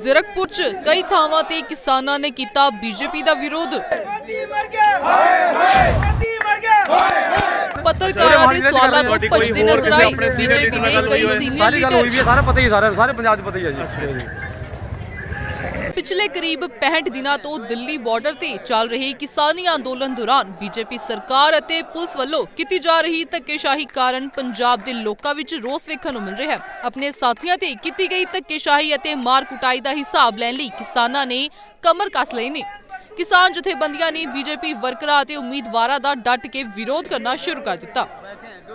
ਜ਼ੀਰਕਪੁਰ 'ਚ ਕਈ ਥਾਵਾਂ ਤੇ ਕਿਸਾਨਾਂ ਨੇ ਕੀਤਾ ਬੀਜੇਪੀ ਦਾ ਵਿਰੋਧ। ਪੱਤਰਕਾਰਾਂ ਦੇ ਸਵਾਲਾਂ ਤੋਂ ਭੱਜਦੇ ਨਜ਼ਰ ਆਏ ਬੀਜੇਪੀ ਦੇ ਕਈ ਸੀਨੀਅਰ ਲੀਡਰ। ਸਾਰਾ ਪਤਾ ਹੀ ਸਾਰੇ ਪੰਜਾਬ 'ਚ ਪਤਾ ਹੀ ਹੈ ਜੀ। पिछले करीब 65 दिनों तो दिल्ली बॉर्डर ते चल रहे किसानी अंदोलन दौरान बीजेपी सरकार अते पुलिस वालों की जा रही धक्केशाही कारण पंजाब दे लोकां विच रोस वेखण नूं मिल रहा है। अपने साथियों ते की गई धक्केशाही अते मार कुटाई का हिसाब लैण लई किसानां ने कमर कस लए ने। किसान जथेबंदियां ने बीजेपी वर्करां अते उम्मीदवारां दा डट के विरोध करना शुरू कर दिता।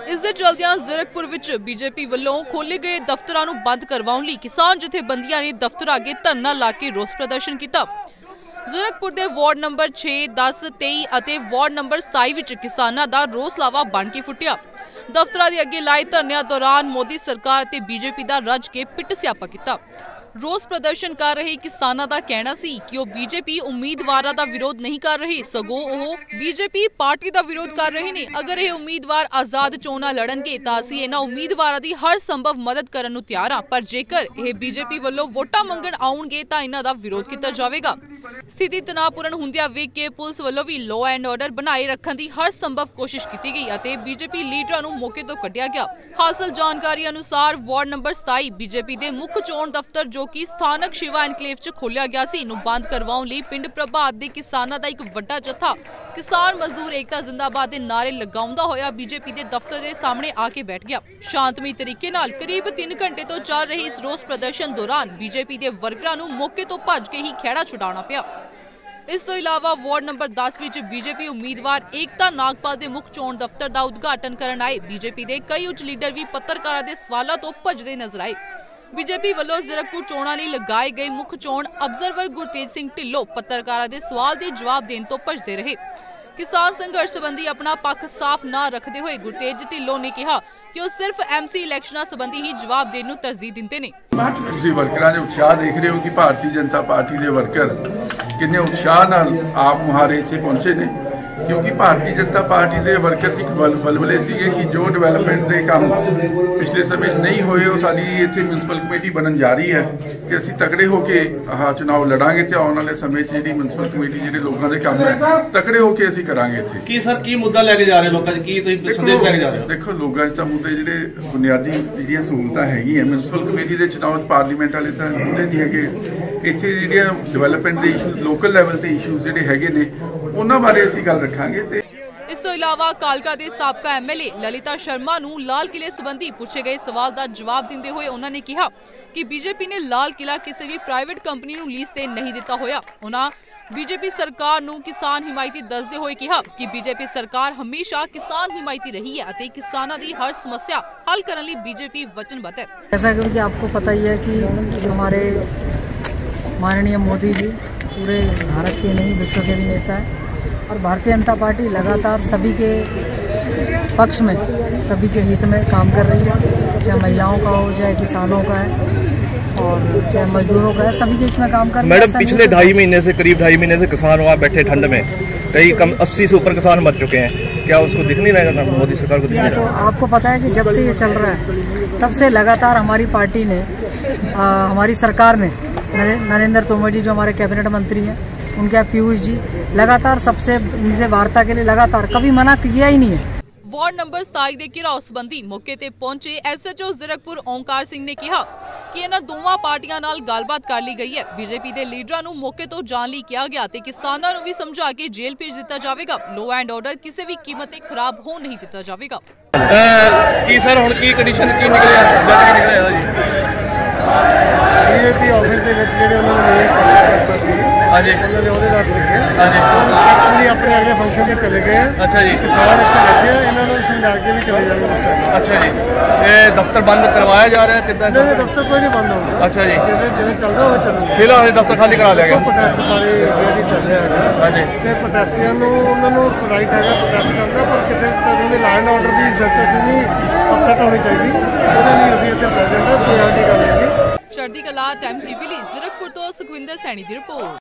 इस दे चलदियां जीरकपुर विच बीजेपी वालों खोले गए दफ्तरां नूं बंद करवाउण लई किसान जथेबंदियां ने दफ्तर अगे धरना ला के रोस प्रदर्शन किया। जीरकपुर दे वार्ड नंबर 6, 10, 23 अते वार्ड नंबर 27 विच किसानां दा रोस लावा बन के फुटिया। दफ्तरां दे अगे लाए धरनिਆਂ दौरान मोदी सरकार अते बीजेपी दा रज के पिट स्यापा किया। रोस प्रदर्शन कर रहे किसानां दा कहना सी कि ओह बीजेपी उम्मीदवारां दा विरोध नहीं कर रहे, सगों ओह बीजेपी पार्टी दा विरोध कर रहे ने। अगर ये उम्मीदवार आजाद चोणां लड़नगे तां असीं इन्हां उम्मीदवारां दी हर संभव मदद करन नूं तैयार हां, पर जेकर ये बीजेपी वल्लों वोटां मंगण आउणगे तां इन्हां दा विरोध कीता जावेगा। स्थिति तनावपूर्ण हुंदियां वेख के पुलिस वल्लों भी लॉ एंड ऑर्डर बनाए रखण दी हर संभव कोशिश की गई अते बीजेपी लीडरां नूं मौके तो कढिया गया। हासिल जानकारी अनुसार वार्ड नंबर 27 बीजेपी दे मुख चोण दफ्तर जो कि स्थानक शिवा एनकलेव च खोलिया गया सी नूं बंद करवाउण लई पिंड प्रभात दे किसानां दा इक वड्डा जत्था किसान मजदूर एकता जिंदाबाद दे नारे लगाउंदा होया बीजेपी दे दफ्तर दे सामने आके बैठ गया। शांतमई तरीके नाल करीब 3 घंटे तो चल रहे इस रोस प्रदर्शन दौरान बीजेपी दे वर्करां नूं मौके तो भज के ही खैड़ा छुड़ाउणा पिया। इस तो इलावा वार्ड नंबर 10 विच बीजेपी उम्मीदवार एकता नागपाल दे मुख चोण दफ्तर का उद्घाटन करन आए बीजेपी दे कई उच्च लीडर भी पत्रकारां दे सवालों तो भजदे नजर आए। बीजेपी वालों जीरकपुर चोणां लई लगाए गए मुख चोण ऑब्जर्वर गुरतेज सिंह ढिल्लों पत्रकारां दे सवाल दे जवाब देण तो भजदे रहे। किसान संघर्ष संबंधी अपना पक्ष साफ न रखते हुए गुरतेज ढिल्लों ने कहा कि वो सिर्फ एमसी इलैक्शनां संबंधी ही जवाब देण नूं तरजीह दिंदे ने। तुसीं वर्करां दे उत्साह देख रहे हो कि भारतीय जनता पार्टी के वर्कर किन्ने उत्साह नाल आप मुहारे इत्थे पहुंचे ने, क्योंकि भारतीय जनता पार्टी के वर्कर एक बलबले सीगे कि जो डिवेलपमेंट के काम पिछले समय नहीं होए वो साडी इत्थे म्यूनसिपल कमेटी बनन जा रही है कि असीं तगड़े होके चुनाव लड़ांगे ते आउण वाले समय च जिहड़ी म्यूनसिपल कमेटी जिहड़े लोकां दे काम है तगड़े होके असीं करांगे। इत्थे की सर की मुद्दा लेके जा रहे लोकां च की तुसीं संदेश लेके जा रहे हो? देखो लोकां च तां मुद्दे जिहड़े बुनियादी जिहड़ियां सहूलतां हैगीआं म्यूनसिपल कमेटी दे चुनाव पार्लीमेंट वाले तां मुद्दे नहीं हैगे, इत्थे जिहड़ियां डिवेलपमेंट दे इशूज़ लोकल लैवल ते इशूज़ जिहड़े हैगे ने उन्हां बारे असीं गल रखांगे। इस तो इलावा कालका के साबका एमएलए ललिता शर्मा नूं लाल किले संबंधी पूछे गए सवाल का जवाब देंदे हुए उन्होंने कहा कि बीजेपी ने लाल किला किसी भी प्राइवेट कंपनी नूं लीज ते नहीं दिता होया। उन्होंने बीजेपी सरकार नूं किसान हिमायती दसदे हुए कहा कि बीजेपी सरकार हमेशा किसान हिमायती रही है अते किसानां दी हर समस्या हल करने लई बीजेपी वचनबद्ध है। ऐसा क्योंकि आपको पता ही है कि हमारे माननीय मोदी जी पूरे भारत के नहीं विश्व के भी नेता है और भारतीय जनता पार्टी लगातार सभी के पक्ष में सभी के हित में काम कर रही है, चाहे महिलाओं का हो चाहे किसानों का है और चाहे मजदूरों का है, सभी के हित में काम कर रही है। मैडम पिछले 2.5 महीने से करीब 2.5 महीने से किसान वहाँ बैठे ठंड में, कई कम 80 से ऊपर किसान मर चुके हैं, क्या उसको दिख नहीं रहा मोदी सरकार को? तो आपको पता है कि जब से ये चल रहा है तब से लगातार हमारी पार्टी ने हमारी सरकार ने नरेंद्र तोमर जी जो हमारे कैबिनेट मंत्री हैं उनके पीयूष जी लगातार सबसे इनसे वार्ता के लिए लगातार कभी मना किया ही नहीं है। वार्ड नंबर 27 के घिराव संबंधी मौके ते पहुंचे एसएचओ जीरकपुर ओंकार सिंह ने कहा कि इन्हां दोवां पार्टियां नाल गलबात कर ली गई है। बीजेपी के लीडरां नूं मौके तो जाण लई किया गया ते किसानां नूं भी समझा के जेल भेज दिता जाएगा। लॉ एंड ऑर्डर किसी भी कीमत ते खराब हो नहीं दिता जाएगा। की सर हुण की कंडीशन की निकलिया जी? बीजेपी ऑफिस ਦੇ ਵਿੱਚ ਜਿਹੜੇ ਉਹਨਾਂ ਨੇ ਮੇਨ ਕੰਮ ਕੀਤਾ ਸੀ ਹਾਂਜੀ ਉਹਨਾਂ ਦੇ ਅਹੁਦੇਦਾਰ ਸੀਗੇ ਹਾਂਜੀ ਉਹ ਆਪਣੇ ਅਗਲੇ ਫੰਕਸ਼ਨ ਤੇ ਚਲੇ ਗਏ। ਅੱਛਾ ਜੀ ਕਿਸਾਨ ਇੱਥੇ ਬੈਠੇ ਆ ਇਹਨਾਂ ਨੂੰ ਸਮਝਾ ਕੇ ਵੀ ਚਲੇ ਜਾਣਗੇ ਉਸ ਟਾਈਮ। ਅੱਛਾ ਜੀ ਇਹ ਦਫ਼ਤਰ ਬੰਦ ਕਰਵਾਇਆ ਜਾ ਰਿਹਾ ਕਿੱਦਾਂ? ਨਹੀਂ ਦਫ਼ਤਰ ਕੋਈ ਨਹੀਂ ਬੰਦ ਹੋਊਗਾ। ਅੱਛਾ ਜੀ ਜਿਵੇਂ ਚੱਲਦਾ ਹੋਵੇ ਚੱਲੂਗਾ। ਫਿਲਹਾਲ ਦਫ਼ਤਰ ਖਾਲੀ ਕਰਾ ਲਿਆ ਗਿਆ। ਪ੍ਰੋਟੈਸਟ ਸਾਰੇ ਜਿਹੜੀ ਚੱਲ ਰਿਹਾ ਹੈਗਾ ਹਾਂਜੀ ਤੇ ਪ੍ਰੋਟੈਸਟੀਆਂ ਨੂੰ ਉਹਨਾਂ ਨੂੰ ਰਾਈਟ ਹੈਗਾ ਪ੍ਰੋਟੈਸਟ ਕਰਨ ਦਾ, ਪਰ ਕਿਸੇ ਤਰ੍ਹਾਂ ਦੇ law and order the situation ਨਹੀਂ ਅਪਸੈਟ ਹੋਣੀ ਚਾਹੀਦੀ, ਉਹਦੇ ਲਈ ਅਸੀਂ ਇੱਥੇ ਪ੍ਰੈਜ਼ੈਂਟ ਹਾਂ। ਕੋਈ ਇਹੋ ਜਿਹੀ ਗੱਲ ਨਹੀਂ। चढ़दी कला टाइम टीवी ਲਈ ਜ਼ੀਰਕਪੁਰ ਤੋਂ ਸੁਖਵਿੰਦਰ ਸੈਣੀ ਦੀ ਰਿਪੋर्ट।